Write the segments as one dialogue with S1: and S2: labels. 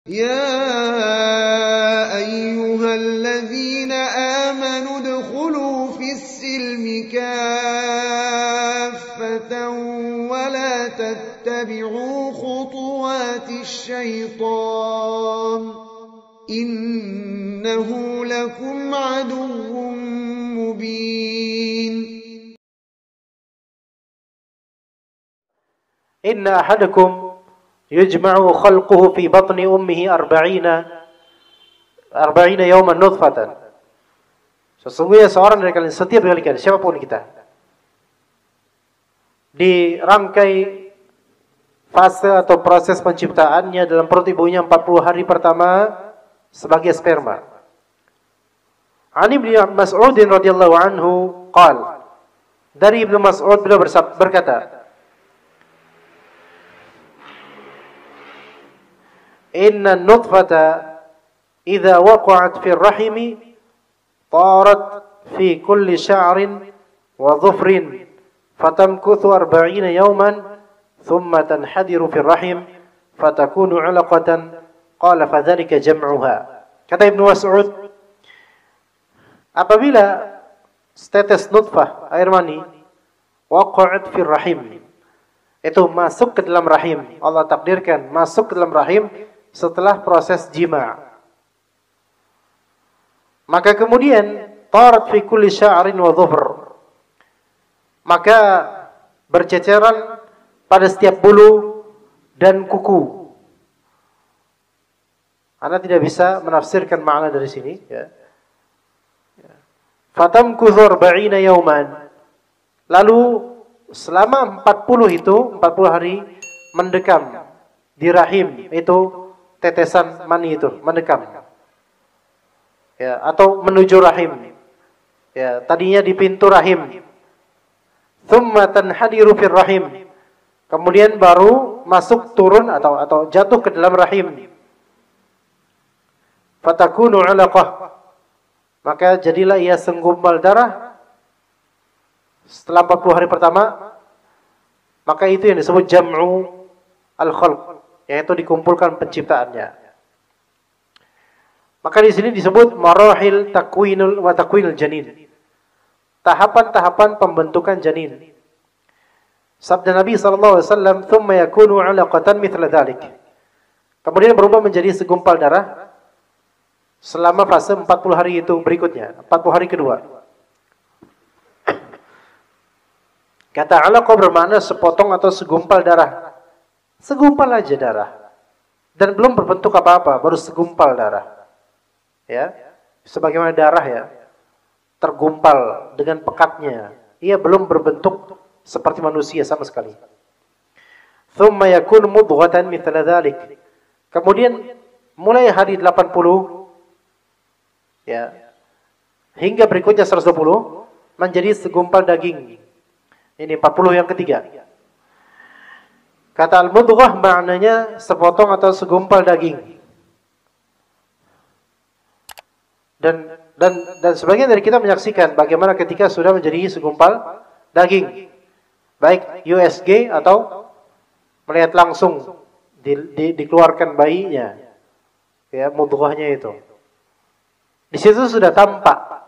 S1: يا أيها الذين آمنوا ادخلوا في السلم كافة ولا تتبعوا خطوات الشيطان إنه لكم عدو مبين
S2: إن أحدكم يجمع خلقه في بطن أمه 40 يوما نطفة. Sesungguhnya seorang dari kalian, setiap dari kalian, siapapun kita, dirangkai fase atau proses penciptaannya dalam perut ibunya 40 hari pertama sebagai sperma. Ani bin Mas'ud radhiyallahu anhu qala, dari Ibnu Mas'ud beliau berkata, Inna nutfata idza waqa'at fi rahimi tarat fi kulli sya'rin wa dhufrin fatamkuthu 40 yawman thumma tanhadiru fi rahim fatakunu 'alaqatan qala fadzalika jam'uha. Kata Ibnu Mas'ud, apabila setetes nutfah air mani waqa'at fi rahim, itu masuk ke dalam rahim, Allah takdirkan masuk ke dalam rahim setelah proses jima. Maka kemudian tarat fi kulli sya'rin wa dhufr, maka berceceran pada setiap bulu dan kuku. Anda tidak bisa menafsirkan makna dari sini, ya. Fatamkuthu 40 yawman, lalu selama 40 hari mendekam di rahim itu tetesan mani itu mendekam, ya, atau menuju rahim, ya, tadinya di pintu rahim. Thumma tanhadiru fir rahim, kemudian baru masuk turun atau jatuh ke dalam rahim. Fatakunu 'alaqah, maka jadilah ia segumpal darah setelah 40 hari pertama. Maka itu yang disebut jam'u al-khalq, yaitu dikumpulkan penciptaannya. Maka di sini disebut marahil takwinul wa takwinul janin, tahapan-tahapan pembentukan janin. Sabda Nabi sallallahu alaihi wasallam, "Tsumma yakunu 'alaqatan mithla dzalik." Kemudian berubah menjadi segumpal darah selama fase 40 hari itu berikutnya, 40 hari kedua. Kata 'alaqah bermakna sepotong atau segumpal darah. Segumpal aja darah, dan belum berbentuk apa-apa, baru segumpal darah, ya, sebagaimana darah, ya, tergumpal dengan pekatnya, ia belum berbentuk seperti manusia sama sekali. Thumma yakun mudghatan mithla dzalik, kemudian mulai hari 80, ya, hingga berikutnya 120 menjadi segumpal daging. Ini 40 yang ketiga. Kata al-mudghah maknanya sepotong atau segumpal daging. Dan sebagian dari kita menyaksikan bagaimana ketika sudah menjadi segumpal daging, baik USG atau melihat langsung dikeluarkan bayinya, ya, mudghahnya itu. Di situ sudah tampak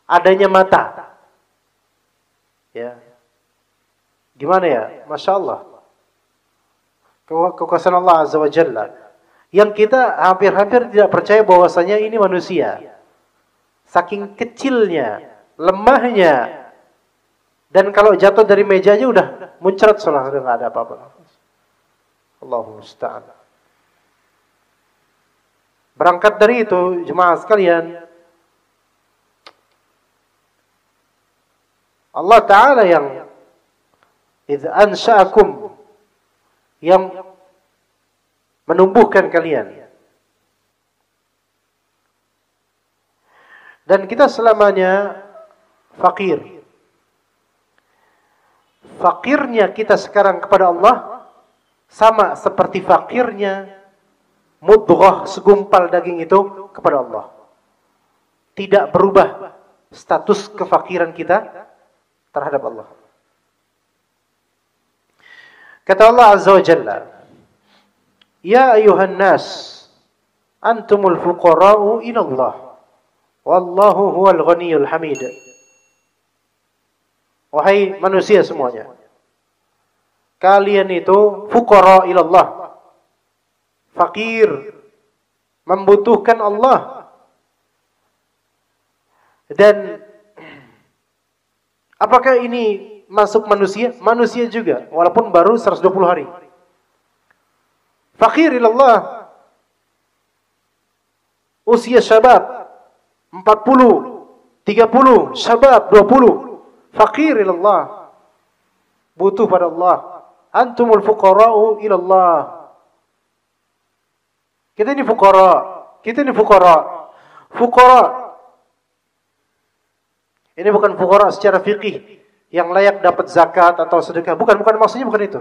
S2: adanya mata. Ya. Gimana ya? Masya Allah. Kekuasaan Allah Azza wa Jalla, yang kita hampir-hampir tidak percaya bahwasanya ini manusia. Saking kecilnya, lemahnya, dan kalau jatuh dari meja aja udah muncrat, sudah nggak ada apa-apa. Allahu musta'an. Berangkat dari itu, jemaah sekalian, Allah Ta'ala yang idz ansha'akum, yang menumbuhkan kalian. Dan kita selamanya fakir. Fakirnya kita sekarang kepada Allah sama seperti fakirnya mudghah, segumpal daging itu kepada Allah. Tidak berubah status kefakiran kita terhadap Allah. Kata Allah Azza wa Jalla, Ya ayuhan nas, antumul fuqara'u ila Allah. Wallahu huwal ghaniyul hamid. Wahai manusia semuanya, kalian itu fuqara ila Allah. Fakir, membutuhkan Allah. Dan apakah ini masuk manusia? Manusia juga, walaupun baru 120 hari. Fakir ila Allah. Usia syabab 40, 30, syabab 20. Fakir ila Allah. Butuh pada Allah. Antumul fuqara'u ila Allah. Kita ini fuqara. Kita ini fuqara. Fuqara. Ini bukan fuqara secara fikih yang layak dapat zakat atau sedekah. Bukan maksudnya bukan itu.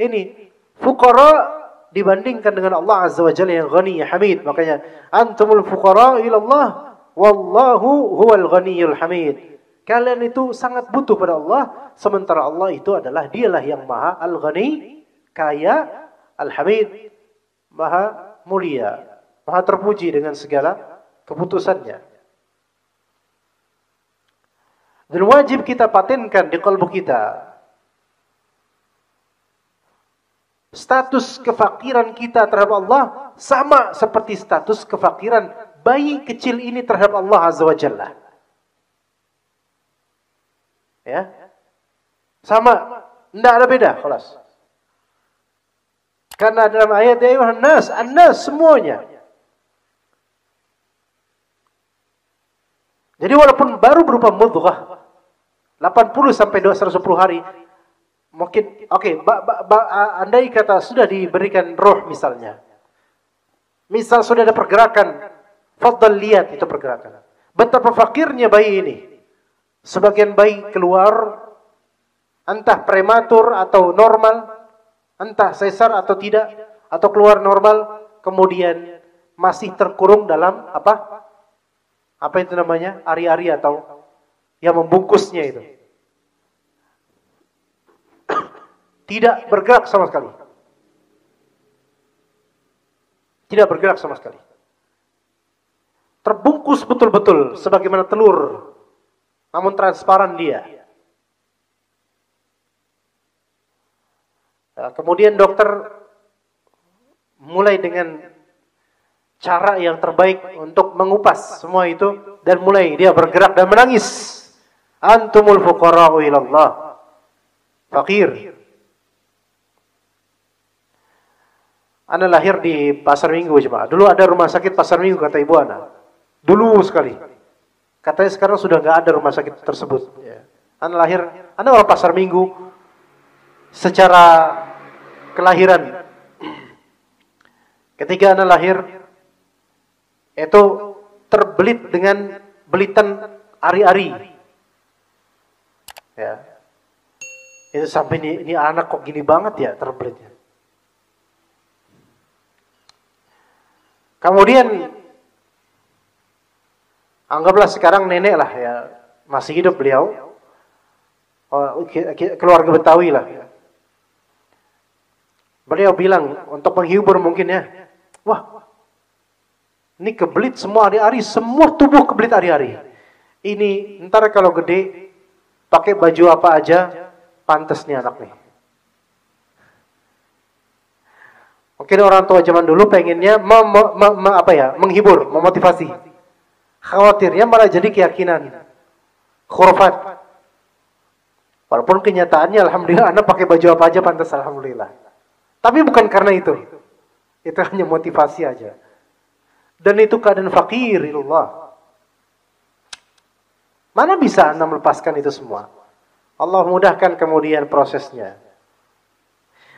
S2: Ini fuqara dibandingkan dengan Allah Azza wa Jalla yang ghani hamid. Makanya antumul fuqara ila Allah wallahu huwal ghaniyul hamid. Kalian itu sangat butuh pada Allah, sementara Allah itu adalah dialah yang maha al-ghani, kaya, al-hamid, maha mulia, maha terpuji dengan segala keputusannya. Dan wajib kita patenkan di kalbu kita status kefakiran kita terhadap Allah sama seperti status kefakiran bayi kecil ini terhadap Allah Azza wa Jalla. Ya, sama, tidak ada beda, kelas. Karena dalam ayat ayuhan nas, an-nas semuanya. Jadi walaupun baru berupa mudghah 80 sampai 110 hari, mungkin andai kata sudah diberikan roh misalnya. Misal sudah ada pergerakan, fadhal lihat itu pergerakan. Betapa fakirnya bayi ini. Sebagian bayi keluar entah prematur atau normal, entah sesar atau tidak, atau keluar normal, kemudian masih terkurung dalam apa? Apa itu namanya? Ari-ari atau yang membungkusnya itu. Tidak bergerak sama sekali. Tidak bergerak sama sekali. Terbungkus betul-betul sebagaimana telur. Namun transparan dia. Nah, kemudian dokter mulai dengan cara yang terbaik untuk mengupas semua itu. Dan mulai dia bergerak dan menangis. Antumul fuqara'u ilallah. Fakir. Ana lahir di Pasar Minggu jemaah. Dulu ada rumah sakit Pasar Minggu kata ibu Ana. Dulu sekali. Katanya sekarang sudah nggak ada rumah sakit tersebut. Ya. Ana lahir, Ana orang Pasar Minggu secara kelahiran. Ketika Ana lahir, itu terbelit dengan belitan ari-ari. Ya. Itu sampai ini anak kok gini banget ya terbelitnya. Kemudian anggaplah sekarang nenek lah ya, masih hidup beliau, keluarga Betawi lah. Ya. Beliau bilang untuk menghibur mungkin ya, wah, ini kebelit semua ari-ari, semua tubuh kebelit ari-ari. Ini ntar kalau gede pakai baju apa aja pantas nih anak nih. Mungkin orang tua zaman dulu pengennya menghibur, memotivasi. Khawatirnya malah jadi keyakinan. Khurafat. Walaupun kenyataannya alhamdulillah anak pakai baju apa aja pantas alhamdulillah. Tapi bukan karena itu. Itu hanya motivasi aja. Dan itu keadaan fakir ilallah. Mana bisa Anda melepaskan itu semua? Allah mudahkan kemudian prosesnya.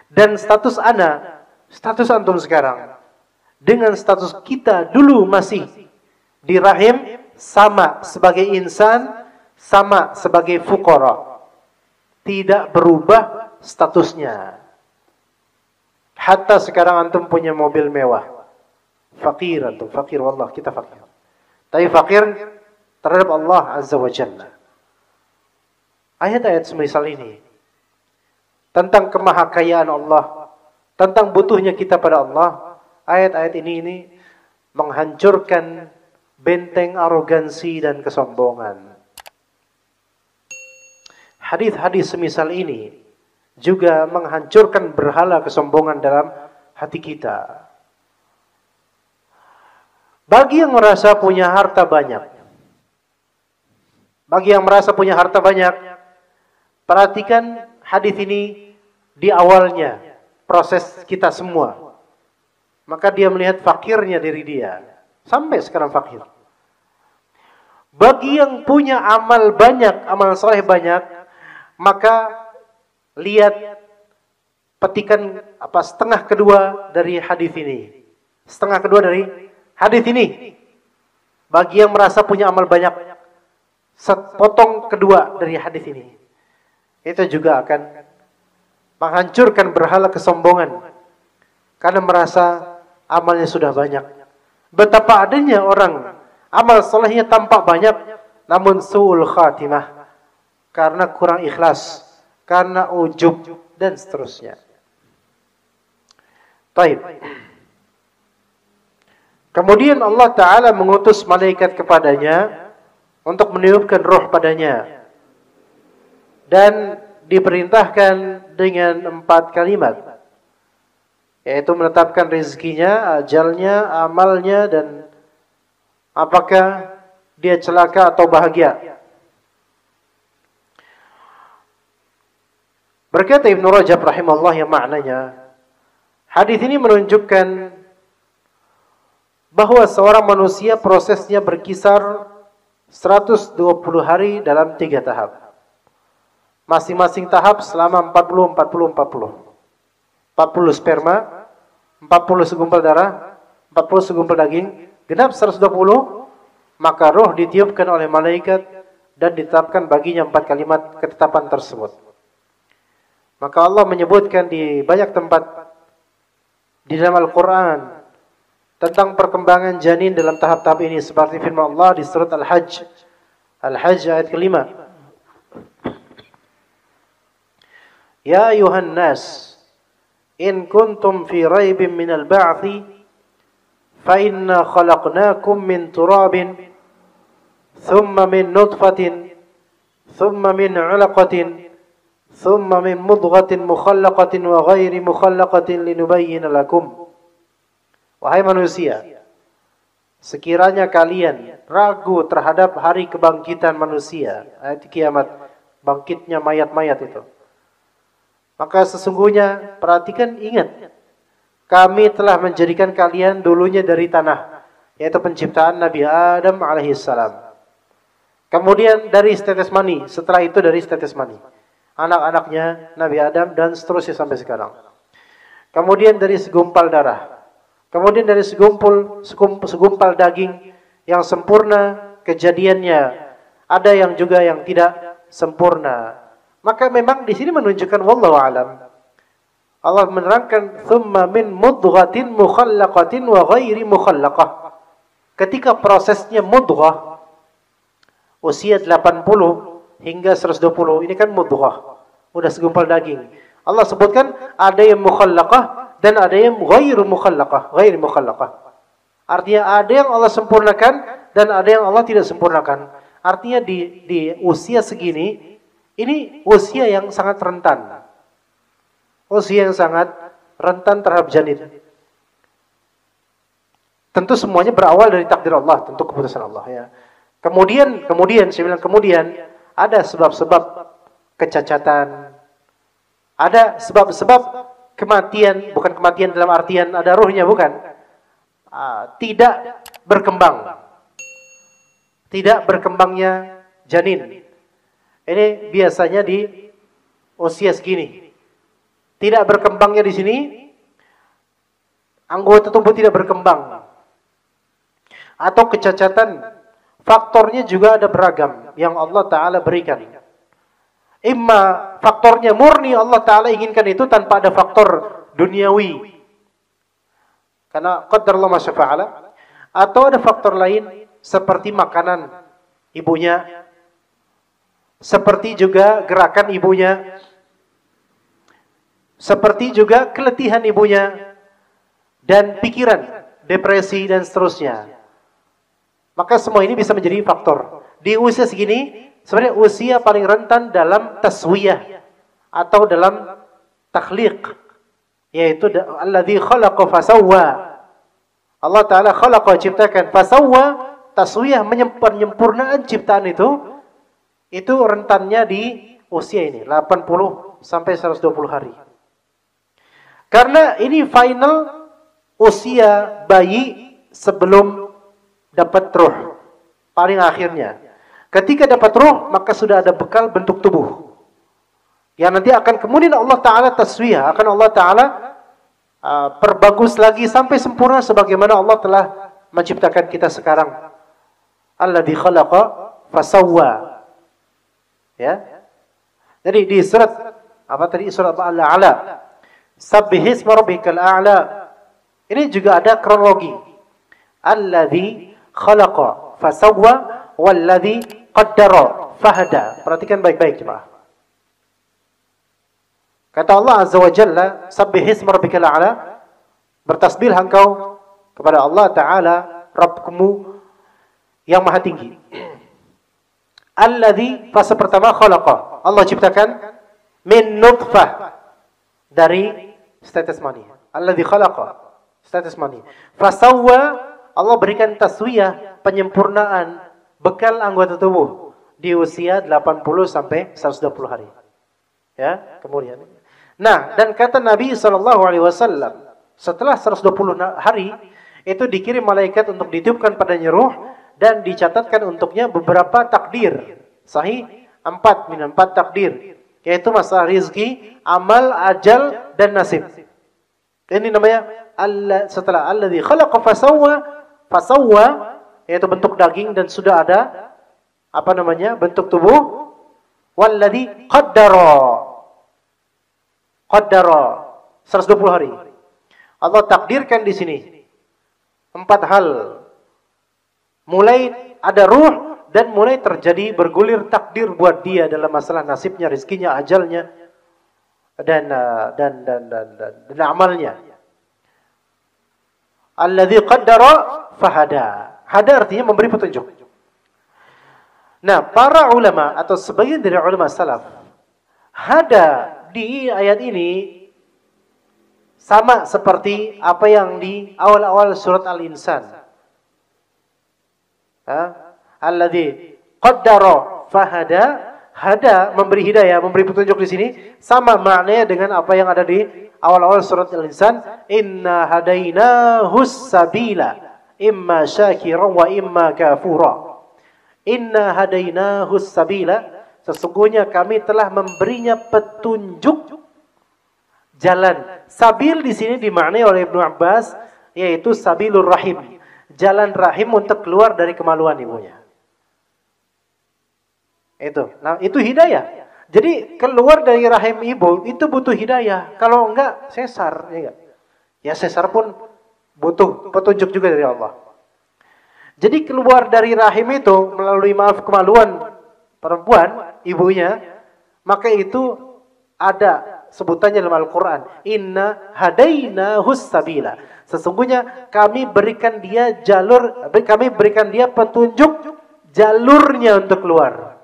S2: Dan status Anda, status antum sekarang, dengan status kita dulu masih di rahim, sama sebagai insan, sama sebagai fuqara. Tidak berubah statusnya. Hatta sekarang antum punya mobil mewah. Fakir antum, fakir wallah, kita fakir. Tapi fakir terhadap Allah Azza wa Jalla. Ayat-ayat semisal ini tentang kemahakayaan Allah, tentang butuhnya kita pada Allah, ayat-ayat ini menghancurkan benteng arogansi dan kesombongan. Hadis-hadis semisal ini juga menghancurkan berhala kesombongan dalam hati kita. Bagi yang merasa punya harta banyak, perhatikan hadis ini di awalnya proses kita semua. Maka dia melihat fakirnya diri dia, sampai sekarang fakir. Bagi yang punya amal banyak, amal saleh banyak, maka lihat petikan setengah kedua dari hadis ini. Setengah kedua dari hadis ini. Bagi yang merasa punya amal banyak, sepotong kedua dari hadis ini. Itu juga akan menghancurkan berhala kesombongan karena merasa amalnya sudah banyak. Betapa adanya orang amal solehnya tampak banyak, namun su'ul khatimah karena kurang ikhlas, karena ujub dan seterusnya. Baik. Kemudian Allah Ta'ala mengutus malaikat kepadanya untuk meniupkan roh padanya. Dan diperintahkan dengan 4 kalimat. Yaitu menetapkan rezekinya, ajalnya, amalnya, dan apakah dia celaka atau bahagia. Berkata Ibnu Rajab rahimahullah yang maknanya, hadis ini menunjukkan bahwa seorang manusia prosesnya berkisar 120 hari dalam 3 tahap. Masing-masing tahap selama 40 sperma, 40 segumpal darah, 40 segumpal daging, genap 120, maka roh ditiupkan oleh malaikat dan ditetapkan baginya 4 kalimat ketetapan tersebut. Maka Allah menyebutkan di banyak tempat di dalam Al-Quran tentang perkembangan janin dalam tahap-tahap ini, seperti firman Allah di surat Al-Hajj ayat ke-5. Ya ayuhan nas, in kuntum fi raibin minal ba'thi, fa inna khalaqnakum min turabin, thumma min nutfatin, thumma min 'alaqatin, thumma min mudghatin mukhallaqatin wa ghairi mukhallaqatin linubayyina lakum. Wahai manusia, sekiranya kalian ragu terhadap hari kebangkitan manusia, ayat kiamat, bangkitnya mayat-mayat itu, maka sesungguhnya, perhatikan, ingat, kami telah menjadikan kalian dulunya dari tanah, yaitu penciptaan Nabi Adam alaihissalam. Kemudian dari setetes mani, setelah itu dari setetes mani, anak-anaknya Nabi Adam, dan seterusnya sampai sekarang. Kemudian dari segumpal darah, kemudian dari segumpal daging yang sempurna kejadiannya, ada yang juga yang tidak sempurna. Maka memang di sini menunjukkan wallahu alam. Allah menerangkan thumma min mudghatin mukhallaqatin wa ghairi mukhallaqah. Ketika prosesnya mudghah usia 80 hingga 120, ini kan mudghah, udah segumpal daging. Allah sebutkan ada yang mukhallaqah dan ada yang ghairu mukhallaqah, ghairi mukhallaqah. Artinya ada yang Allah sempurnakan dan ada yang Allah tidak sempurnakan. Artinya di usia segini, ini usia yang sangat rentan. Usia yang sangat rentan terhadap janin. Tentu semuanya berawal dari takdir Allah, tentu keputusan Allah ya. Kemudian saya bilang kemudian ada sebab-sebab kecacatan. Ada sebab-sebab kematian, bukan kematian dalam artian ada ruhnya, bukan. Tidak berkembang. Tidak berkembangnya janin. Ini biasanya di usia segini. Tidak berkembangnya di sini, anggota tubuh tidak berkembang. Atau kecacatan, faktornya juga ada beragam yang Allah Ta'ala berikan. Imma faktornya murni Allah Ta'ala inginkan itu tanpa ada faktor duniawi. Karena qadarullah ma syaa fa'ala. Atau ada faktor lain seperti makanan ibunya, seperti juga gerakan ibunya, Seperti juga keletihan ibunya dan pikiran, depresi dan seterusnya. Maka semua ini bisa menjadi faktor. Di usia segini, sebenarnya usia paling rentan dalam taswiyah atau dalam takhliq, yaitu alladzi khalaqa fasawwa. Allah Ta'ala khalaqa, ciptakan, fasawwa, taswiyah, penyempurnaan ciptaan itu rentannya di usia ini, 80 sampai 120 hari. Karena ini final usia bayi sebelum dapat ruh, paling akhirnya. Ketika dapat ruh, maka sudah ada bekal bentuk tubuh yang nanti akan kemudian Allah Ta'ala taswiyah, akan Allah Ta'ala perbagus lagi sampai sempurna sebagaimana Allah telah menciptakan kita sekarang. Alladzi khalaqa fasawwa. Ya. Jadi di surat apa tadi, surat Al-A'la, Sabbihisma rabbikal a'la. Ini juga ada kronologi. Alladzi khalaqa fasawwa walladzi qaddara fahada. Perhatikan baik-baik jemaah. Kata Allah Azza wa Jalla, Sabbihisma rabbikal a'la, bertasbihlah engkau kepada Allah Ta'ala, Rabbmu yang maha tinggi. Alladzi, fase pertama, khalaqa, Allah ciptakan min nutfah, dari status mani. Alladzi khalaqa, status mani. Fasawwa, Allah berikan taswiyah, penyempurnaan bekal anggota tubuh di usia 80 sampai 120 hari. Ya, kemudian. Nah, dan kata Nabi SAW, setelah 120 hari itu dikirim malaikat untuk ditiupkan padanya ruh dan dicatatkan untuknya beberapa takdir. Sahih 4 takdir, yaitu masalah rizki, amal, ajal, dan nasib. Ini namanya setelah alladzi khalaqa fasawwa, yaitu bentuk daging dan sudah ada bentuk tubuh. Walladzi qaddara 120 hari. Allah takdirkan di sini 4 hal. Mulai ada ruh dan mulai terjadi bergulir takdir buat dia dalam masalah nasibnya, rizkinya, ajalnya, dan amalnya. Alladzi qaddara fahada. Hada artinya memberi petunjuk. Nah, para ulama atau sebagian dari ulama salaf, hada di ayat ini sama seperti apa yang di awal-awal surat Al-Insan. Alladzi qaddara fahada, hada memberi hidayah, memberi petunjuk di sini sama maknanya dengan apa yang ada di awal-awal surat Al-Insan. Inna hadainahus sabila imma syakiran wa imma kafura. Inna hadainahus sabila, sesungguhnya kami telah memberinya petunjuk jalan. Sabil di sini dimaknai oleh Ibnu Abbas, yaitu sabilur rahim, jalan rahim untuk keluar dari kemaluan ibunya. Nah, itu hidayah. Jadi keluar dari rahim ibu itu butuh hidayah. Kalau enggak sesar, ya enggak? Ya sesar pun butuh petunjuk juga dari Allah. Jadi keluar dari rahim itu melalui kemaluan perempuan, ibunya, maka itu ada sebutannya dalam Al-Quran. Inna hadainahus sabila. Sesungguhnya kami berikan dia petunjuk jalurnya untuk keluar.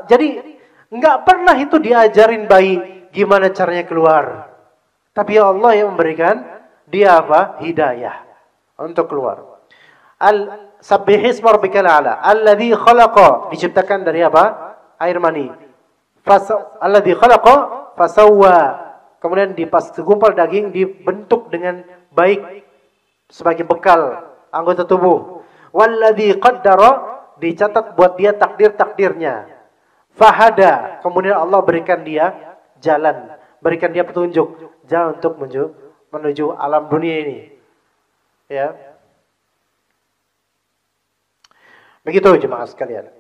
S2: Jadi nggak pernah itu diajarin bayi gimana caranya keluar. Tapi Allah yang memberikan dia Hidayah untuk keluar. Sabbihisma rabbikal a'la. Alladzi khalaqa, diciptakan dari air mani. Alladzi khalaqa fasawwa, kemudian segumpal daging dibentuk dengan baik sebagai bekal anggota tubuh. Walladzi qaddara, dicatat buat dia takdir-takdirnya. Fahada, kemudian Allah berikan dia jalan, berikan dia petunjuk jalan untuk menuju alam dunia ini. Ya. Begitu jemaah sekalian.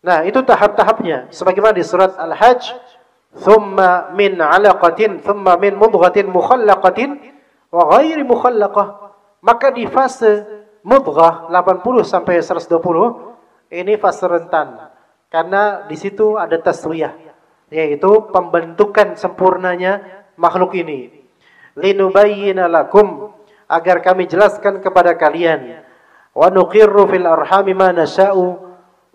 S2: Nah, itu tahap-tahapnya. Sebagaimana di surat Al-Hajj, thumma min 'alaqatin, thumma min mudghatin mukhallaqatin wa ghairi mukhallaqah. Maka di fase mudghah 80 sampai 120 ini fase rentan. Karena di situ ada taswiyah. yaitu pembentukan sempurnanya makhluk ini. Linubayyina lakum, agar kami jelaskan kepada kalian. Wa nuqirru fil arhami ma nasha'u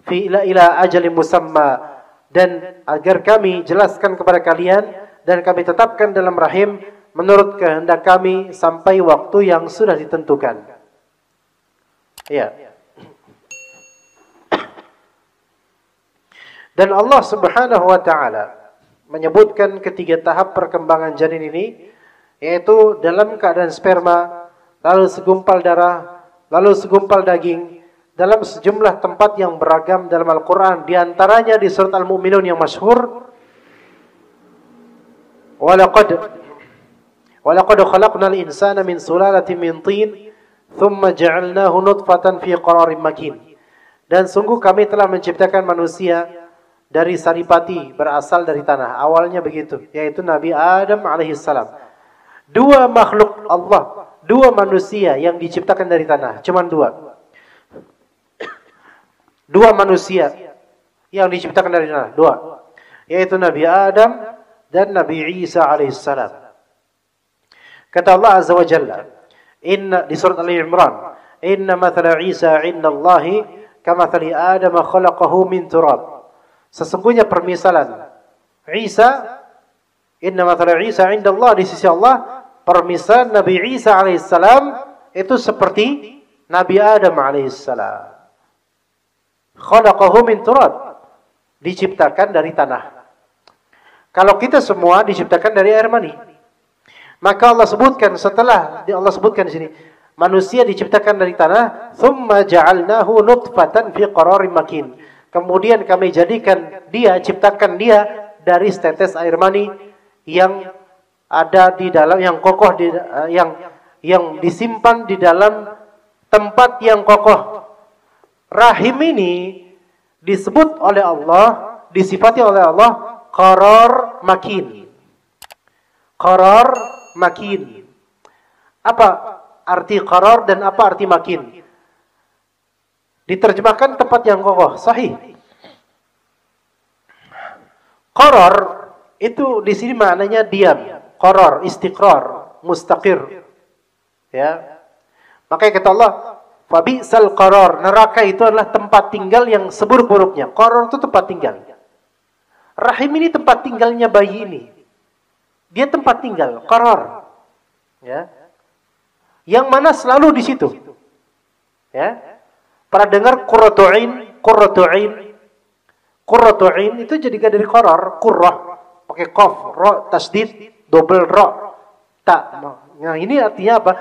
S2: fi ila ajalin musamma, dan agar kami jelaskan kepada kalian dan kami tetapkan dalam rahim menurut kehendak kami sampai waktu yang sudah ditentukan. Ya. Dan Allah Subhanahu wa taala menyebutkan ketiga tahap perkembangan janin ini, yaitu dalam keadaan sperma, lalu segumpal darah, lalu segumpal daging, dalam sejumlah tempat yang beragam dalam Al-Quran. Di antaranya di surat Al-Mu'minun yang masyhur, Walaqad khalaqnal insana min sulalatin min tin, thumma ja'alnahu nutfatan fi qararin makin. Dan sungguh kami telah menciptakan manusia dari saripati berasal dari tanah. Awalnya begitu, yaitu Nabi Adam alaihissalam. Dua makhluk Allah, dua manusia yang diciptakan dari tanah, cuman dua. Dua manusia yang diciptakan dari tanah, dua, yaitu Nabi Adam dan Nabi Isa alaihissalam. Kata Allah Azza wa Jalla, di surat Ali Imran, inna mathala Isa inda Allahi kamathali Adam khalaqahu min turab. Sesungguhnya permisalan Isa, inna mathala Isa inda Allah, di sisi Allah, permisalan Nabi Isa alaihissalam itu seperti Nabi Adam alaihissalam. Khalaqahu min turab, diciptakan dari tanah. Kalau kita semua diciptakan dari air mani. Maka Allah sebutkan, setelah Allah sebutkan di sini, manusia diciptakan dari tanah, thumma ja'alnahu nutfatan fi qararin makin. Kemudian kami jadikan dia, ciptakan dia dari setetes air mani yang ada di dalam, yang kokoh, yang disimpan di dalam tempat yang kokoh. Rahim ini disebut oleh Allah, disifati oleh Allah qarar makin. Qarar makin. Apa arti qarar dan apa arti makin? Diterjemahkan tempat yang kokoh, sahih. Qarar itu di sini maknanya diam, qarar, istiqrar, mustaqir. Ya. Makanya kata Allah, fabi'sal qarar, neraka itu adalah tempat tinggal yang seburuk-buruknya. Qarar itu tempat tinggal. Rahim ini tempat tinggalnya bayi ini. Dia tempat tinggal, qarar. Ya. Yang mana selalu di situ. Ya. Para dengar qurratu ain, qurratu ain. Qurratu ain itu jadikan dari qarar, qurrah, pakai qaf, ra, tasdid, double ra, ta. Nah, ini artinya apa?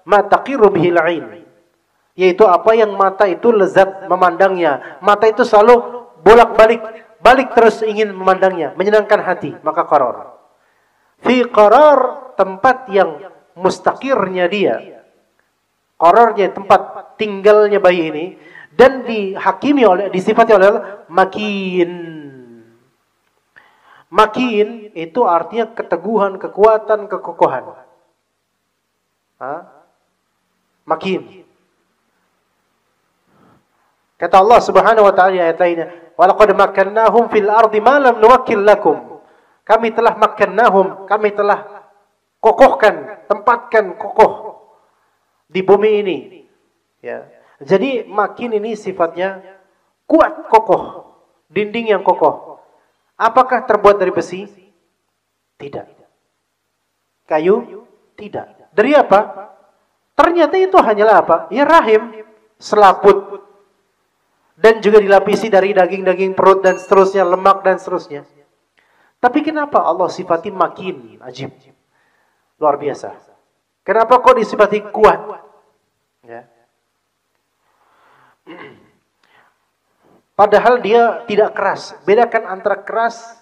S2: Ma taqiru bihil ain. Yaitu apa yang mata itu lezat memandangnya. Mata itu selalu bolak-balik, balik terus ingin memandangnya, menyenangkan hati, maka qarar. Fi qarar, tempat yang mustaqirnya dia. Qararnya tempat tinggalnya bayi ini, dan dihakimi oleh, disifati oleh Allah makin. Makin itu artinya keteguhan, kekuatan, kekokohan. Makin. Kata Allah Subhanahu wa taala ayat lainnya, "Wa laqad makkannahum fil ardi ma lam nuwakkil lakum." Kami telah makkannahum, kami telah kokohkan, tempatkan kokoh di bumi ini. Ya. Jadi makin ini sifatnya kuat, kokoh, dinding yang kokoh. Apakah terbuat dari besi? Tidak. Kayu? Tidak. Dari apa? Ternyata itu hanyalah apa? Ya rahim, selaput. Dan juga dilapisi dari daging-daging perut dan seterusnya, lemak dan seterusnya. Tapi kenapa Allah sifati makin? Ajib. Luar biasa. Kenapa kok disifati kuat? Ya. Padahal dia tidak keras. Bedakan antara keras,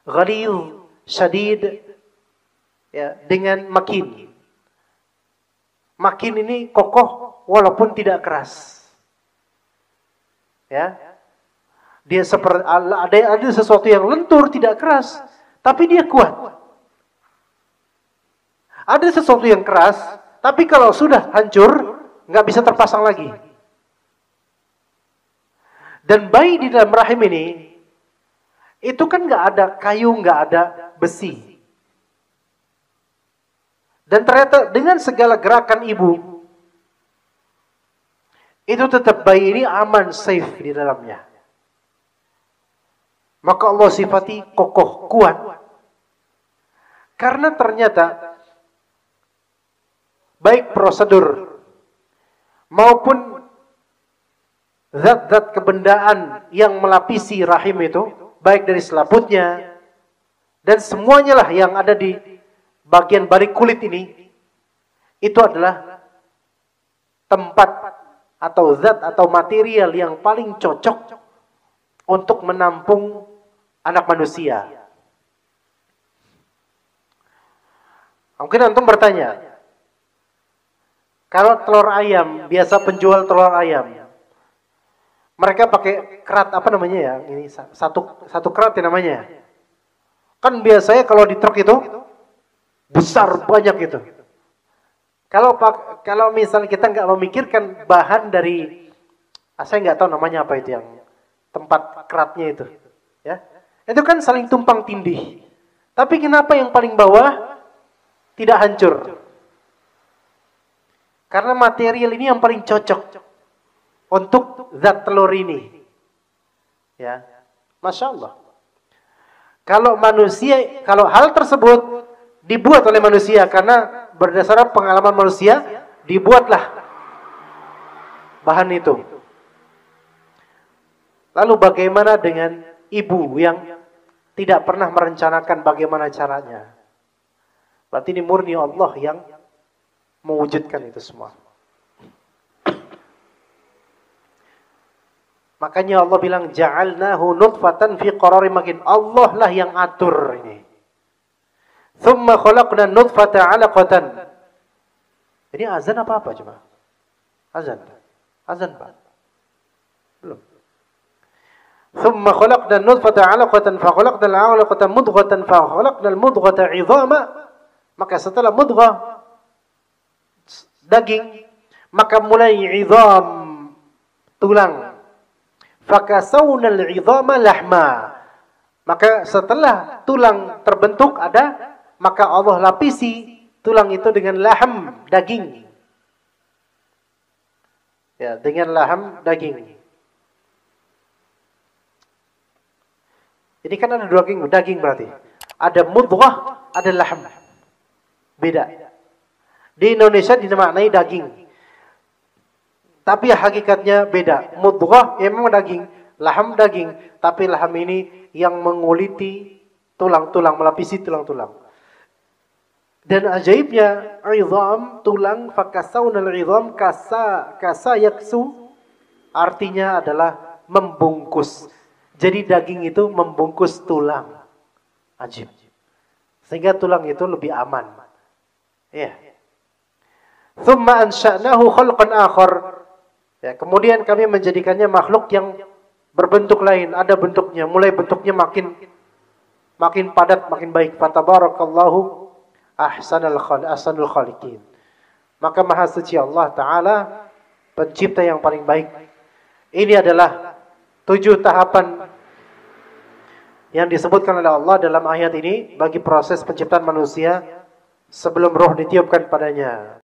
S2: ghalidh, syadid, ya, dengan makin. Makin ini kokoh walaupun tidak keras. Ya. Dia seperti ada sesuatu yang lentur, tidak keras, tapi dia kuat. Ada sesuatu yang keras, tapi kalau sudah hancur, nggak bisa terpasang lagi. Dan bayi di dalam rahim ini, Itu kan nggak ada kayu, nggak ada besi. Dan ternyata dengan segala gerakan ibu, itu tetap bayi ini aman, safe di dalamnya. Maka Allah sifati kokoh, kuat. Karena ternyata baik prosedur maupun zat-zat kebendaan yang melapisi rahim itu, baik dari selaputnya dan semuanya lah yang ada di bagian balik kulit ini, itu adalah tempat atau zat atau material yang paling cocok untuk menampung anak manusia. Mungkin antum bertanya, kalau telur ayam, biasa penjual telur ayam, mereka pakai kerat apa namanya ya? Ini satu kerat ya namanya. Kan biasanya kalau di truk itu besar banyak itu. Kalau misalnya kita nggak memikirkan bahan dari, saya nggak tahu namanya apa itu yang tempat keratnya itu, ya. Itu kan saling tumpang tindih. Tapi kenapa yang paling bawah tidak hancur? Karena material ini yang paling cocok untuk zat telur ini. Ya, Masya Allah. Kalau manusia, kalau hal tersebut dibuat oleh manusia, karena berdasarkan pengalaman manusia, dibuatlah bahan itu. Lalu bagaimana dengan ibu yang tidak pernah merencanakan bagaimana caranya? Berarti ini murni Allah yang mewujudkan itu semua. Makanya Allah bilang ja'alnahu nutfatan fi qararin makin. Allah lah yang atur ini. Thumma khalaqna nutfata 'alaqatan. Ini azan apa coba? Azan. Azan Pak. Belum. Thumma khalaqna nutfata 'alaqatan fa khalaqna al-'alaqata mudghatan fa khalaqna al-mudghata 'idhama. Maka setelah mudghah daging, maka mulai 'idham tulang. Fakasawna al-'idhama lahma. Maka setelah tulang terbentuk ada, maka Allah lapisi tulang itu dengan laham, daging. Ya, dengan laham, daging. Ini kan ada daging berarti. Ada mudghah, ada laham. Beda. Di Indonesia dimaknai daging. Tapi hakikatnya beda. Mudghah ya memang daging, laham daging, tapi laham ini yang menguliti tulang-tulang, melapisi tulang-tulang. Dan ajaibnya, 'idham, tulang, fakasawnal 'idham, kasa yaksu, artinya adalah membungkus. Jadi daging itu membungkus tulang. Ajib. Sehingga tulang itu lebih aman. Ya. Thumma ansha'nahu khalqan akhar. Ya, kemudian kami menjadikannya makhluk yang berbentuk lain, ada bentuknya, mulai bentuknya makin padat, makin baik. Fatabarakallahu ahsanul khaliqin. Maka Maha Suci Allah Ta'ala, pencipta yang paling baik. Ini adalah 7 tahapan yang disebutkan oleh Allah dalam ayat ini bagi proses penciptaan manusia sebelum roh ditiupkan padanya.